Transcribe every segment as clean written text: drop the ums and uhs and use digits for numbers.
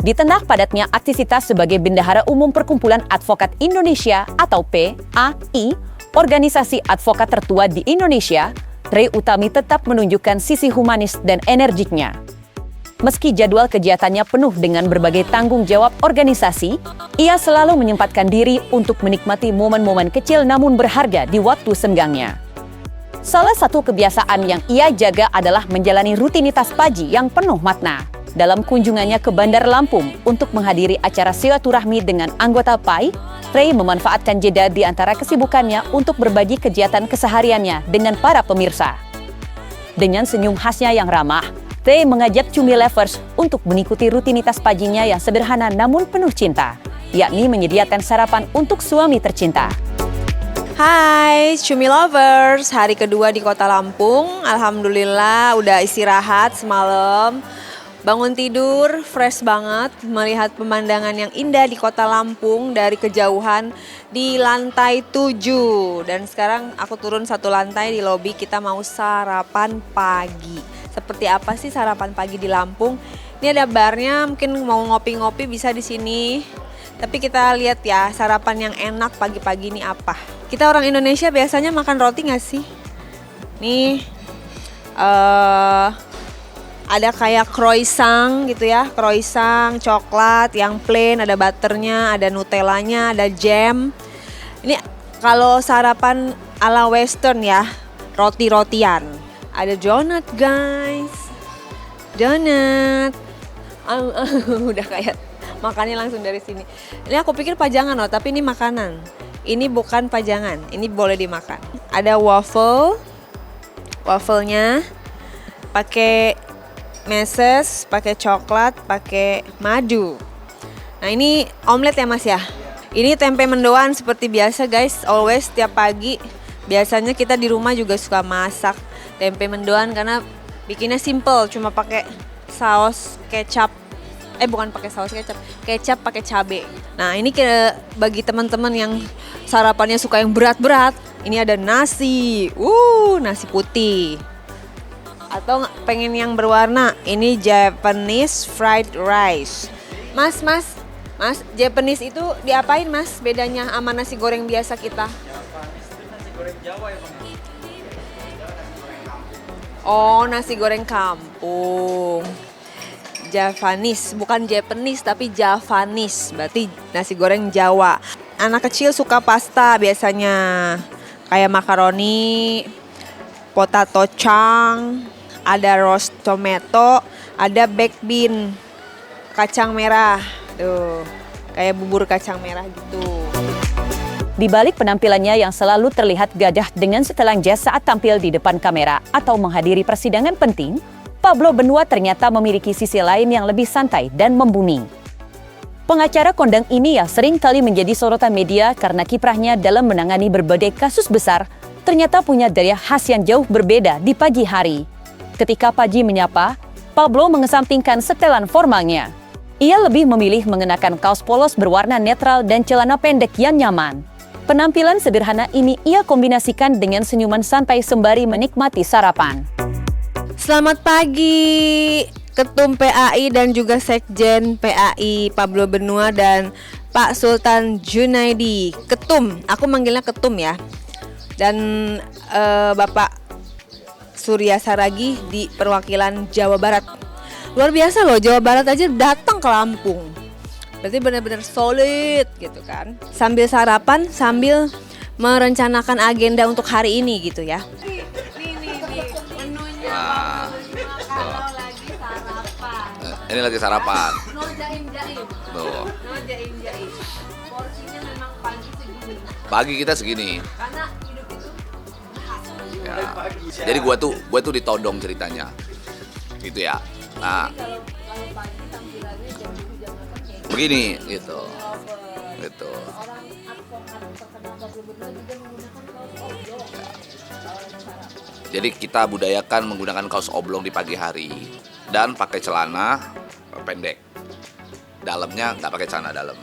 Di tengah padatnya aktivitas sebagai Bendahara Umum Perkumpulan Advokat Indonesia atau PAI, organisasi advokat tertua di Indonesia, Trie Utami tetap menunjukkan sisi humanis dan energiknya. Meski jadwal kegiatannya penuh dengan berbagai tanggung jawab organisasi, ia selalu menyempatkan diri untuk menikmati momen-momen kecil namun berharga di waktu senggangnya. Salah satu kebiasaan yang ia jaga adalah menjalani rutinitas pagi yang penuh makna. Dalam kunjungannya ke Bandar Lampung untuk menghadiri acara silaturahmi dengan anggota PAI, Trie memanfaatkan jeda di antara kesibukannya untuk berbagi kegiatan kesehariannya dengan para pemirsa. Dengan senyum khasnya yang ramah, Trie mengajak Cumi Lovers untuk mengikuti rutinitas paginya yang sederhana namun penuh cinta, yakni menyediakan sarapan untuk suami tercinta. Hai Cumi Lovers, hari kedua di Kota Lampung. Alhamdulillah udah istirahat semalam. Bangun tidur, fresh banget, melihat pemandangan yang indah di Kota Lampung dari kejauhan di lantai 7. Dan sekarang aku turun satu lantai di lobi, kita mau sarapan pagi. Seperti apa sih sarapan pagi di Lampung? Ini ada barnya, mungkin mau ngopi-ngopi bisa di sini. Tapi kita lihat ya, sarapan yang enak pagi-pagi ini apa. Kita orang Indonesia biasanya makan roti gak sih? Nih, ada kayak croissant gitu ya, croissant coklat yang plain, ada butternya, ada nutellanya, ada jam. Ini kalau sarapan ala western ya, roti-rotian. Ada donut guys, donut. Udah kayak makannya langsung dari sini. Ini aku pikir pajangan loh, tapi ini makanan. Ini bukan pajangan, ini boleh dimakan. Ada wafelnya pakai meses, pakai coklat, pakai madu. Nah ini omelet ya mas ya. Ini tempe mendoan seperti biasa guys, always tiap pagi. Biasanya kita di rumah juga suka masak tempe mendoan karena bikinnya simple, cuma pakai saus kecap. Bukan pakai saus kecap, kecap pakai cabe. Nah ini bagi teman-teman yang sarapannya suka yang berat-berat, ini ada nasi, nasi putih. Atau pengen yang berwarna, ini Japanese fried rice. Mas, Japanese itu diapain mas? Bedanya sama nasi goreng biasa kita? Japanese itu nasi goreng Jawa ya bang? Oh, nasi goreng kampung. Javanese, bukan Japanese tapi Javanese, berarti nasi goreng Jawa. Anak kecil suka pasta biasanya, kayak makaroni, potato chunk, ada roast tomato, ada baked bean, kacang merah, tuh kayak bubur kacang merah gitu. Di balik penampilannya yang selalu terlihat gagah dengan setelan jas saat tampil di depan kamera atau menghadiri persidangan penting, Pablo Benua ternyata memiliki sisi lain yang lebih santai dan membumi. Pengacara kondang ini yang sering kali menjadi sorotan media karena kiprahnya dalam menangani berbagai kasus besar, ternyata punya daya khas yang jauh berbeda di pagi hari. Ketika Paji menyapa, Pablo mengesampingkan setelan formalnya. Ia lebih memilih mengenakan kaos polos berwarna netral dan celana pendek yang nyaman. Penampilan sederhana ini ia kombinasikan dengan senyuman santai sembari menikmati sarapan. Selamat pagi Ketum PAI dan juga Sekjen PAI Pablo Benua dan Pak Sultan Junaidi. Ketum, aku manggilnya Ketum ya. Dan Bapak Surya Saragi di perwakilan Jawa Barat. Luar biasa loh, Jawa Barat aja datang ke Lampung. Berarti benar-benar solid gitu kan. Sambil sarapan, sambil merencanakan agenda untuk hari ini gitu ya. Ini lagi sarapan. No jaim-jaim. Tuh. No jaim-jaim. Porsinya memang pagi segini. Pagi kita segini. Karena hidup itu Ya. Jadi gua tuh ditodong ceritanya. Gitu ya. Nah, kalau pagi tampilannya jam 7 jam 8 kayak begini gitu. Gitu. orang advokat terkenal Pablo Benua juga menggunakan kaos oblong. Jadi kita budayakan menggunakan kaos oblong di pagi hari dan pakai celana pendek. Dalamnya nggak pakai celana dalam.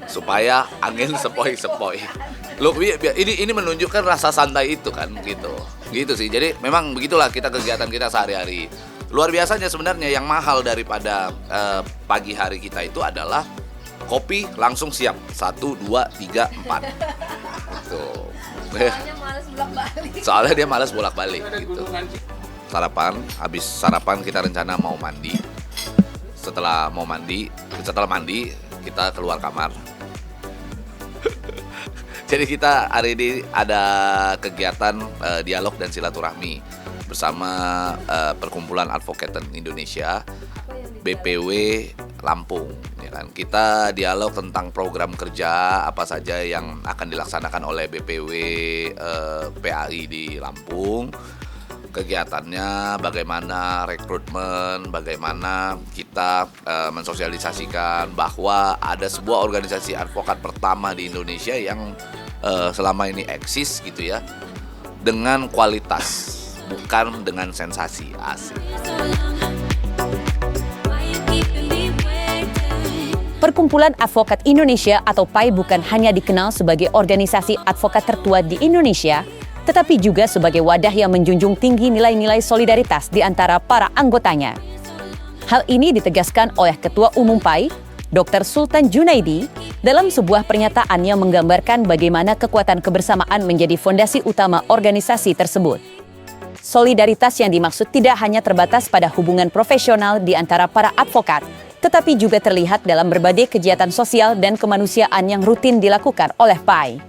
supaya angin sepoi-sepoi. Loh, ini menunjukkan rasa santai itu kan, gitu sih. Jadi memang begitulah kegiatan kita sehari-hari. Luar biasanya sebenarnya yang mahal daripada pagi hari kita itu adalah kopi langsung siap 1, 2, 3, 4. Tuh. Soalnya dia malas bolak-balik gitu. Habis sarapan kita rencana mau mandi. Setelah mandi kita keluar kamar. Jadi kita hari ini ada kegiatan dialog dan silaturahmi bersama Perkumpulan Advokat Indonesia BPW Lampung, ya kan. Kita dialog tentang program kerja apa saja yang akan dilaksanakan oleh BPW PAI di Lampung. Kegiatannya, bagaimana rekrutmen, bagaimana kita mensosialisasikan bahwa ada sebuah organisasi advokat pertama di Indonesia yang selama ini eksis gitu ya, dengan kualitas, bukan dengan sensasi. Asik. Perkumpulan Advokat Indonesia atau PAI bukan hanya dikenal sebagai organisasi advokat tertua di Indonesia, tetapi juga sebagai wadah yang menjunjung tinggi nilai-nilai solidaritas di antara para anggotanya. Hal ini ditegaskan oleh Ketua Umum PAI, Dr. Sultan Junaidi, dalam sebuah pernyataan yang menggambarkan bagaimana kekuatan kebersamaan menjadi fondasi utama organisasi tersebut. Solidaritas yang dimaksud tidak hanya terbatas pada hubungan profesional di antara para advokat, tetapi juga terlihat dalam berbagai kegiatan sosial dan kemanusiaan yang rutin dilakukan oleh PAI.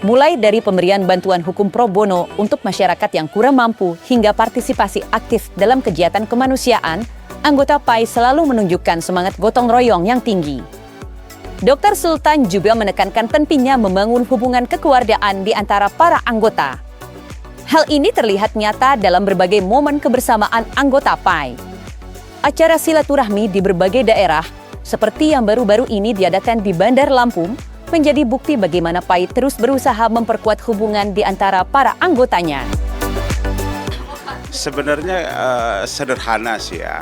Mulai dari pemberian bantuan hukum pro bono untuk masyarakat yang kurang mampu hingga partisipasi aktif dalam kegiatan kemanusiaan, anggota PAI selalu menunjukkan semangat gotong royong yang tinggi. Dr. Sultan juga menekankan pentingnya membangun hubungan kekeluargaan di antara para anggota. Hal ini terlihat nyata dalam berbagai momen kebersamaan anggota PAI. Acara silaturahmi di berbagai daerah, seperti yang baru-baru ini diadakan di Bandar Lampung, menjadi bukti bagaimana PAI terus berusaha memperkuat hubungan di antara para anggotanya. Sebenarnya sederhana sih ya.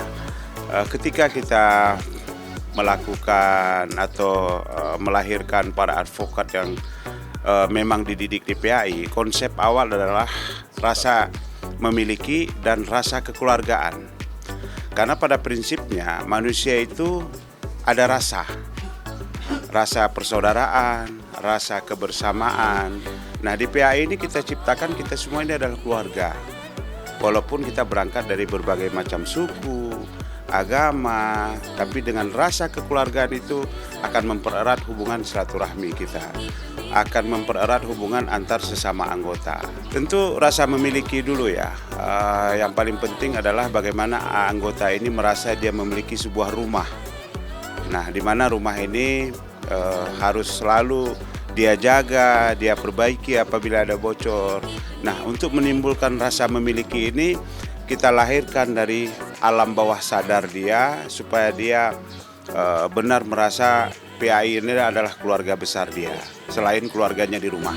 Ketika kita melakukan atau melahirkan para advokat yang memang dididik di PAI, konsep awal adalah rasa memiliki dan rasa kekeluargaan. Karena pada prinsipnya manusia itu ada rasa persaudaraan, rasa kebersamaan. Nah di PAI ini kita ciptakan kita semua ini adalah keluarga. Walaupun kita berangkat dari berbagai macam suku, agama, tapi dengan rasa kekeluargaan itu akan mempererat hubungan silaturahmi kita, akan mempererat hubungan antar sesama anggota. Tentu rasa memiliki dulu ya. Yang paling penting adalah bagaimana anggota ini merasa dia memiliki sebuah rumah. Nah, di mana rumah ini harus selalu dia jaga, dia perbaiki apabila ada bocor. Nah, untuk menimbulkan rasa memiliki ini, kita lahirkan dari alam bawah sadar dia, supaya dia benar merasa PAI ini adalah keluarga besar dia, selain keluarganya di rumah.